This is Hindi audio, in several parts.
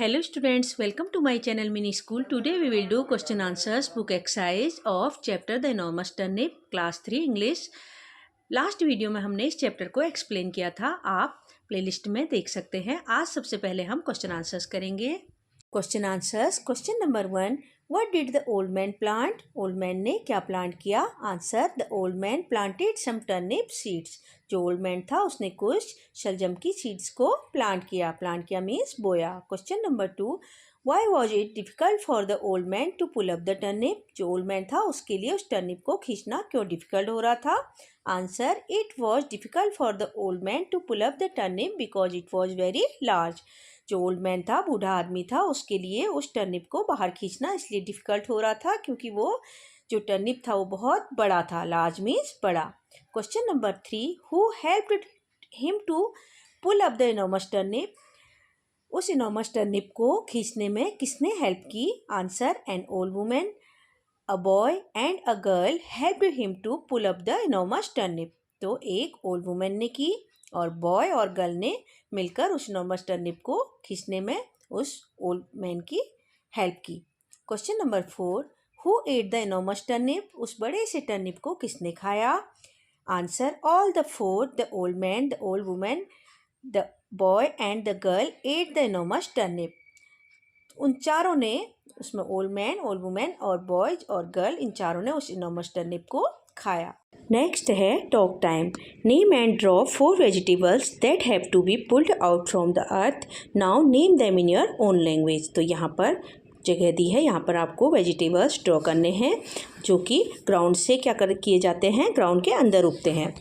Hello students, welcome to my channel Mini School. Today we will do question answers book exercise of chapter The Enormous Turnip class 3 English. Last video में हमने इस चैप्टर को एक्सप्लेन किया था, आप प्लेलिस्ट में देख सकते हैं। आज सबसे पहले हम क्वेश्चन आंसर्स करेंगे। Question answers. Question number 1, what did the old man plant? Old man ने क्या प्लांट किया? Answer, the old man planted some turnip seeds. जो ओल्ड मैन था उसने कुछ शलजम की सीड्स को प्लांट किया मीन्स बोया। Question number 2, why was it difficult for the old man to pull up the turnip? जो ओल्ड मैन था उसके लिए उस टर्निप को खींचना क्यों डिफ़िकल्ट हो रहा था? Answer, it was difficult for the old man to pull up the turnip because it was very large. जो ओल्ड मैन था, बूढ़ा आदमी था, उसके लिए उस टर्निप को बाहर खींचना इसलिए डिफ़िकल्ट हो रहा था क्योंकि वो जो टर्निप था वो बहुत बड़ा था। लार्ज मीन्स बड़ा। Question number 3, who helped him to pull up the enormous turnip? उस इनॉर्मस टर्निप को खींचने में किसने हेल्प की? Answer, an old woman, a boy and a girl helped him to pull up the enormous turnip. तो एक ओल्ड वुमेन ने की और बॉय और गर्ल ने मिलकर उस इनॉर्मस टर्निप को खींचने में उस ओल्ड मैन की हेल्प की। Question number 4, who at the enormous turnip? उस बड़े से टर्निप को किसने खाया? Answer, all the four, the old man, the old women, the boy and the girl at the enormous turnip. उन चारों ने, उसमें ओल्ड मैन, ओल्ड वुमेन और बॉयज और गर्ल, इन चारों ने उस इनॉर्मस टर्निप को खाया। नेक्स्ट है talk time. Name and draw 4 vegetables that have to be pulled out from the earth. Now name them in your own language. तो यहाँ पर जगह दी है, यहाँ पर आपको वेजिटेबल्स ड्रॉ करने हैं जो कि ग्राउंड से किए जाते हैं, ग्राउंड के अंदर उगते हैं,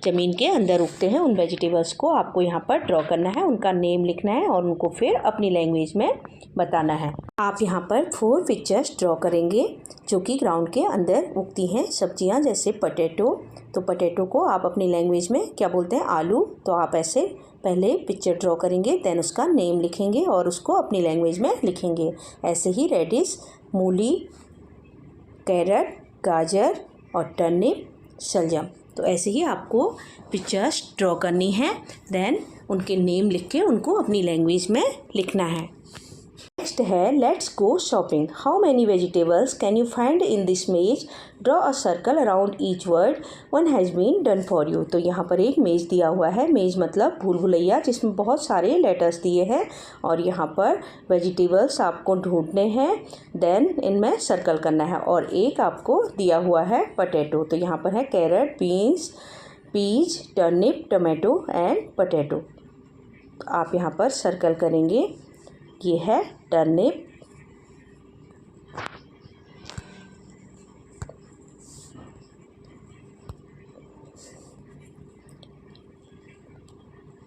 ज़मीन के अंदर उगते हैं। उन वेजिटेबल्स को आपको यहाँ पर ड्रॉ करना है, उनका नेम लिखना है और उनको फिर अपनी लैंग्वेज में बताना है। आप यहाँ पर 4 पिक्चर्स ड्रॉ करेंगे जो कि ग्राउंड के अंदर उगती हैं सब्जियाँ, जैसे पटेटो। तो पटेटो को आप अपनी लैंग्वेज में क्या बोलते हैं? आलू। तो आप ऐसे पहले पिक्चर ड्रॉ करेंगे, देन उसका नेम लिखेंगे और उसको अपनी लैंग्वेज में लिखेंगे। ऐसे ही रेडिश, मूली, कैरट, गाजर और टर्निप, शलजम। तो ऐसे ही आपको पिक्चर्स ड्रॉ करनी है, देन उनके नेम लिख के उनको अपनी लैंग्वेज में लिखना है। नेक्स्ट है let's go shopping. How many vegetables can you find in this maze? Draw a circle around each word, one has been done for you. तो यहाँ पर एक मेज दिया हुआ है, मेज मतलब भूल भुलैया, जिसमें बहुत सारे लेटर्स दिए हैं और यहाँ पर वेजिटेबल्स आपको ढूंढने हैं, देन इनमें सर्कल करना है। और एक आपको दिया हुआ है पटेटो। तो यहाँ पर है carrot, beans, peas, turnip, tomato and potato. आप यहाँ पर सर्कल करेंगे। ये है टर्निप,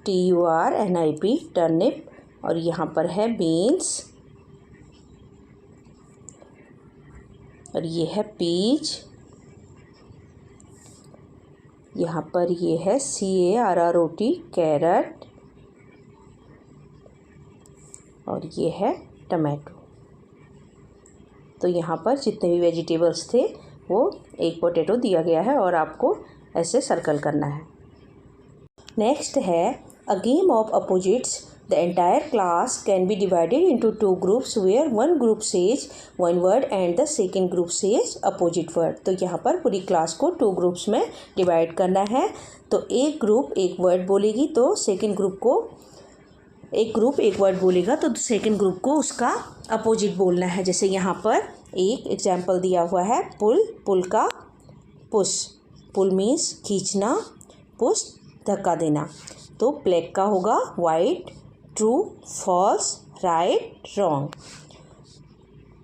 TURNIP, टर्निप। और यहाँ पर है बीन्स और ये है पीज। यहाँ पर ये है CARROT, कैरट। और ये है टमाटो। तो यहाँ पर जितने भी वेजिटेबल्स थे वो एक पोटैटो दिया गया है और आपको ऐसे सर्कल करना है। नेक्स्ट है a game of opposites. The entire class can be divided into 2 groups where one group says one word and the second group says opposite word. तो यहाँ पर पूरी क्लास को 2 ग्रुप्स में डिवाइड करना है। तो एक ग्रुप एक वर्ड बोलेगी तो सेकेंड ग्रुप को, एक ग्रुप एक वर्ड बोलेगा तो सेकंड ग्रुप को उसका अपोजिट बोलना है। जैसे यहाँ पर एक एग्जाम्पल दिया हुआ है, पुल, पुल का पुश। पुल मीन्स खींचना, पुश धक्का देना। तो ब्लैक का होगा white, true, false, right, wrong.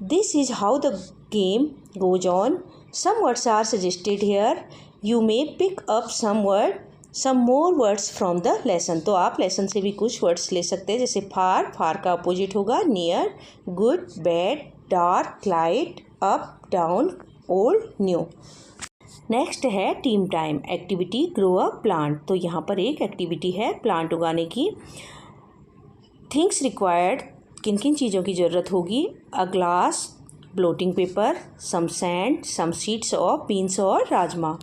This is how the game goes on. Some words are suggested here, you may pick up some more words from the lesson. तो आप लेसन से भी कुछ वर्ड्स ले सकते हैं, जैसे फार, फार का अपोजिट होगा near, good, bad, dark, light, up, down, old, new. Next है team time. Activity grow a plant. तो यहाँ पर एक एक्टिविटी है प्लांट उगाने की। थिंग्स रिक्वायर्ड, किन किन चीज़ों की ज़रूरत होगी? A glass, blotting paper, some sand, some sheets of beans और राजमा।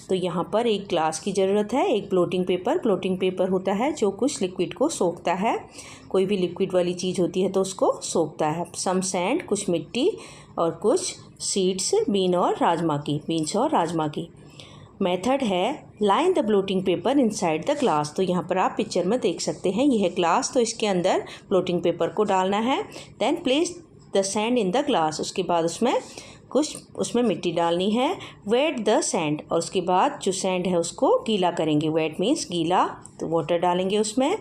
तो यहाँ पर एक ग्लास की ज़रूरत है, एक ब्लोटिंग पेपर होता है जो कुछ लिक्विड को सोखता है, कोई भी लिक्विड वाली चीज़ होती है तो उसको सोखता है। सम सैंड, कुछ मिट्टी, और कुछ सीड्स बीन्स और राजमा की। मेथड है line the blotting paper inside the glass. तो यहाँ पर आप पिक्चर में देख सकते हैं, यह है ग्लास, तो इसके अंदर ब्लोटिंग पेपर को डालना है। Then place the sand in the glass, उसके बाद उसमें मिट्टी डालनी है। वेट द सैंड, और उसके बाद जो सैंड है उसको गीला करेंगे। वेट मीन्स गीला, तो वाटर डालेंगे उसमें।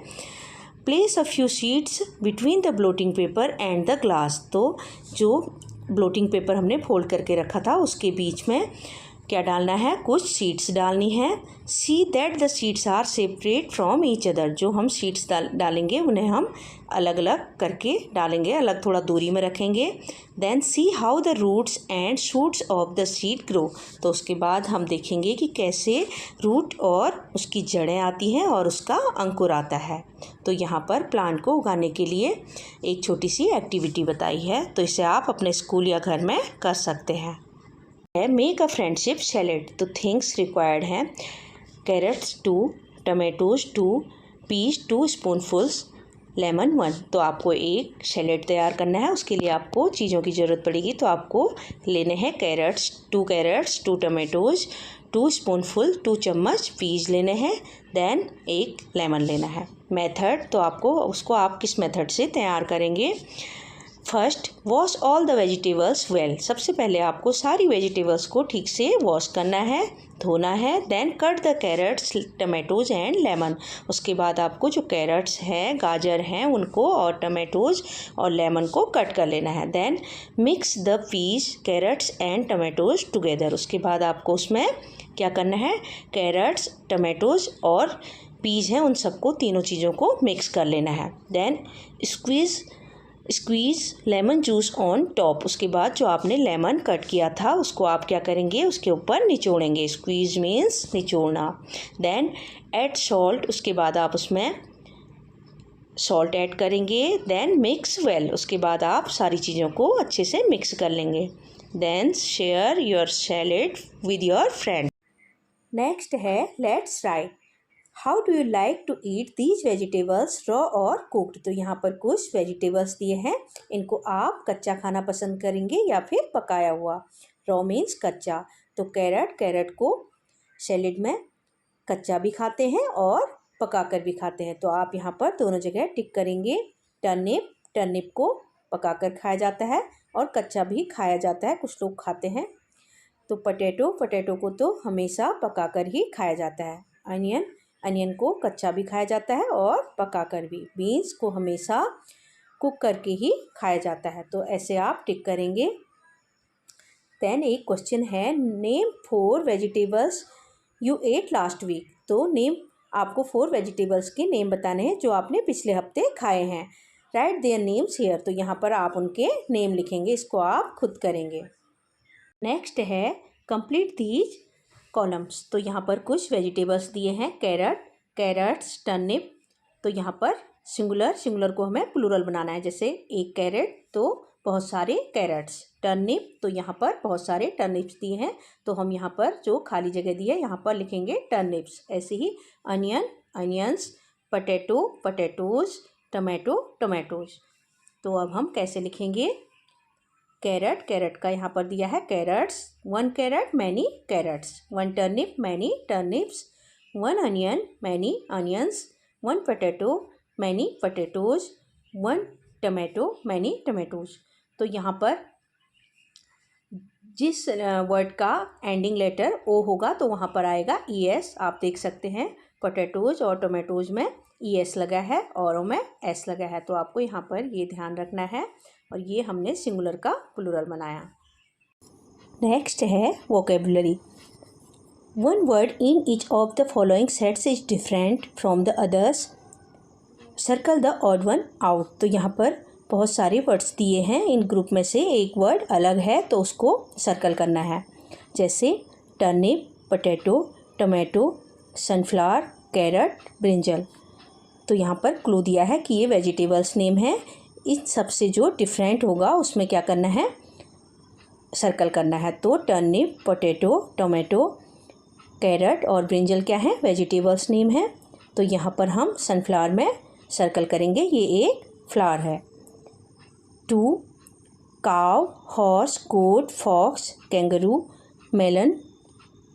Place a few sheets between the blotting paper and the glass. तो जो ब्लोटिंग पेपर हमने फोल्ड करके रखा था उसके बीच में क्या डालना है, कुछ शीट्स डालनी है। See that the sheets are separate from each other. जो हम शीट्स डालेंगे उन्हें हम अलग अलग करके डालेंगे, अलग थोड़ा दूरी में रखेंगे। Then see how the roots and shoots of the seed grow. तो उसके बाद हम देखेंगे कि कैसे रूट और उसकी जड़ें आती हैं और उसका अंकुर आता है। तो यहाँ पर प्लांट को उगाने के लिए एक छोटी सी एक्टिविटी बताई है, तो इसे आप अपने स्कूल या घर में कर सकते हैं। Make a friendship salad. तो थिंग्स रिक्वायर्ड हैं कैरेट्स 2, टमेटोज 2, पीस 2 स्पूनफुल्स, लेमन 1। तो आपको एक सैलेड तैयार करना है, उसके लिए आपको चीज़ों की ज़रूरत पड़ेगी। तो आपको लेने हैं कैरेट्स 2 टमेटोज, 2 स्पूनफुल 2 चम्मच पीस लेने हैं। देन एक लेमन लेना है। मेथड, तो उसको आप किस मेथड से तैयार करेंगे। First, wash all the vegetables well. सबसे पहले आपको सारी वेजिटेबल्स को ठीक से वॉश करना है, धोना है। Then cut the carrots, tomatoes and lemon. उसके बाद आपको जो कैरेट्स हैं, गाजर हैं, उनको और टमेटोज और लेमन को कट कर लेना है। Then mix the peas, carrots and tomatoes together. उसके बाद आपको उसमें क्या करना है, कैरेट्स, टमेटोज और पीस हैं उन सबको, तीनों चीज़ों को मिक्स कर लेना है। Then squeeze lemon juice on top. उसके बाद जो आपने लेमन कट किया था उसको आप क्या करेंगे, उसके ऊपर निचोड़ेंगे। स्क्वीज़ मीन्स निचोड़ना। Then add salt. उसके बाद आप उसमें सॉल्ट ऐड करेंगे। Then mix well. उसके बाद आप सारी चीज़ों को अच्छे से मिक्स कर लेंगे। Then share your salad with your friend. Next है let's write how do you like to eat these vegetables, raw और कुक्ड। तो यहाँ पर कुछ वेजिटेबल्स दिए हैं, इनको आप कच्चा खाना पसंद करेंगे या फिर पकाया हुआ। रॉ मीन्स कच्चा। तो कैरेट को सैलेड में कच्चा भी खाते हैं और पकाकर भी खाते हैं, तो आप यहाँ पर दोनों जगह टिक करेंगे। टर्निप को पकाकर खाया जाता है और कच्चा भी खाया जाता है, कुछ लोग खाते हैं। तो पोटैटो को तो हमेशा पकाकर ही खाया जाता है। अनियन को कच्चा भी खाया जाता है और पकाकर भी। बीन्स को हमेशा कुक करके ही खाया जाता है, तो ऐसे आप टिक करेंगे। देन एक क्वेश्चन है, name 4 vegetables you ate last week. तो आपको 4 वेजिटेबल्स के नेम बताने हैं जो आपने पिछले हफ्ते खाए हैं। Right their names here. तो यहाँ पर आप उनके नेम लिखेंगे, इसको आप खुद करेंगे। नेक्स्ट है कंप्लीट दीज कॉलम्स। तो यहाँ पर कुछ वेजिटेबल्स दिए हैं, कैरेट्स, टर्निप। तो यहाँ पर सिंगुलर को हमें प्लूरल बनाना है, जैसे एक कैरेट तो बहुत सारे कैरेट्स। टर्निप, तो यहाँ पर बहुत सारे टर्निप्स दिए हैं, तो हम यहाँ पर जो खाली जगह दी है यहाँ पर लिखेंगे टर्निप्स। ऐसे ही अनियंस, पटेटोज, टोमेटोज। तो अब हम कैसे लिखेंगे, कैरेट का यहाँ पर दिया है carrots, 1 carrot many carrots, 1 turnip many turnips, 1 onion many onions, 1 potato many potatoes, 1 tomato many tomatoes. तो यहाँ पर जिस वर्ड का एंडिंग लेटर ओ होगा तो वहाँ पर आएगा ES। आप देख सकते हैं पोटैटोज और टोमेटोज में ES लगा है और ओ में S लगा है, तो आपको यहाँ पर ये ध्यान रखना है। और ये हमने सिंगुलर का प्लूरल बनाया। नेक्स्ट है vocabulary. 1 word in each of the following sets is different from the others, circle the odd one out. तो यहाँ पर बहुत सारे वर्ड्स दिए हैं, इन ग्रुप में से एक वर्ड अलग है तो उसको सर्कल करना है, जैसे turnip, potato, tomato, sunflower, carrot, brinjal. तो यहाँ पर क्लू दिया है कि ये वेजिटेबल्स नेम है। इन सब से जो डिफरेंट होगा उसमें क्या करना है, सर्कल करना है। तो टर्निप, पोटैटो, टोमेटो, कैरेट और ब्रिंजल क्या है, वेजिटेबल्स नेम है। तो यहाँ पर हम सनफ्लावर में सर्कल करेंगे, ये एक फ्लावर है। 2 काव, हॉर्स, गोट, फॉक्स, कैंगरू, मेलन,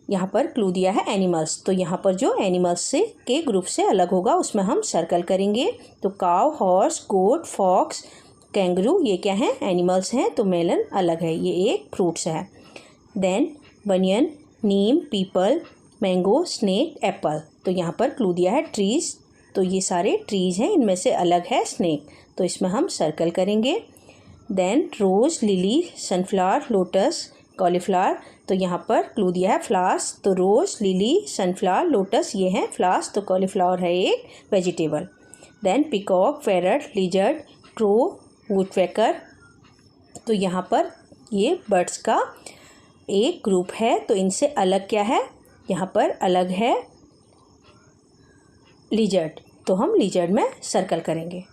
यहाँ पर क्लू दिया है एनिमल्स। तो यहाँ पर जो एनिमल्स से के ग्रुप से अलग होगा उसमें हम सर्कल करेंगे। तो काव, हॉर्स, गोट, फॉक्स, कैंगरू ये क्या है, एनिमल्स हैं। तो मेलन अलग है, ये एक फ्रूट्स है। देन बनियन, नीम, पीपल, मैंगो, स्नेक, एप्पल। तो यहाँ पर क्लू दिया है ट्रीज़। तो ये सारे ट्रीज़ हैं, इनमें से अलग है स्नेक, तो इसमें हम सर्कल करेंगे। देन रोज़, लिली, सनफ्लावर, लोटस, कॉलीफ्लावर। तो यहाँ पर क्लू दिया है फ्लावर्स। तो रोज़, लिली, सनफ्लावर, लोटस ये हैं फ्लावर्स। तो कॉलीफ्लावर है एक vegetable. Then peacock, parrot, lizard, crow, woodpecker. तो यहाँ पर ये बर्ड्स का एक ग्रुप है। तो इनसे अलग क्या है, यहाँ पर अलग है लिजर्ड। तो हम लिजर्ड में सर्कल करेंगे।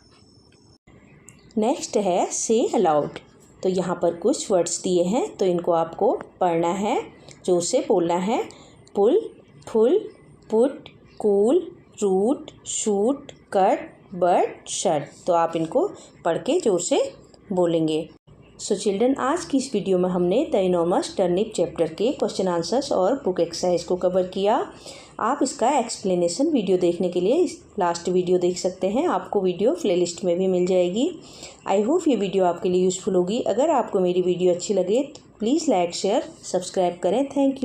नेक्स्ट है से अलाउड। तो यहाँ पर कुछ वर्ड्स दिए हैं, तो इनको आपको पढ़ना है, जोर से बोलना है। Pull, full, put, cool, root, shoot, cut, but, shut. तो आप इनको पढ़ के जोर से बोलेंगे। सो चिल्ड्रन, आज की इस वीडियो में हमने द इनॉर्मस टर्निप चैप्टर के क्वेश्चन आंसर्स और बुक एक्सरसाइज को कवर किया। आप इसका एक्सप्लेनेशन वीडियो देखने के लिए लास्ट वीडियो देख सकते हैं, आपको वीडियो प्लेलिस्ट में भी मिल जाएगी। आई होप ये वीडियो आपके लिए यूज़फुल होगी। अगर आपको मेरी वीडियो अच्छी लगे तो प्लीज़ लाइक, शेयर, सब्सक्राइब करें। Thank you.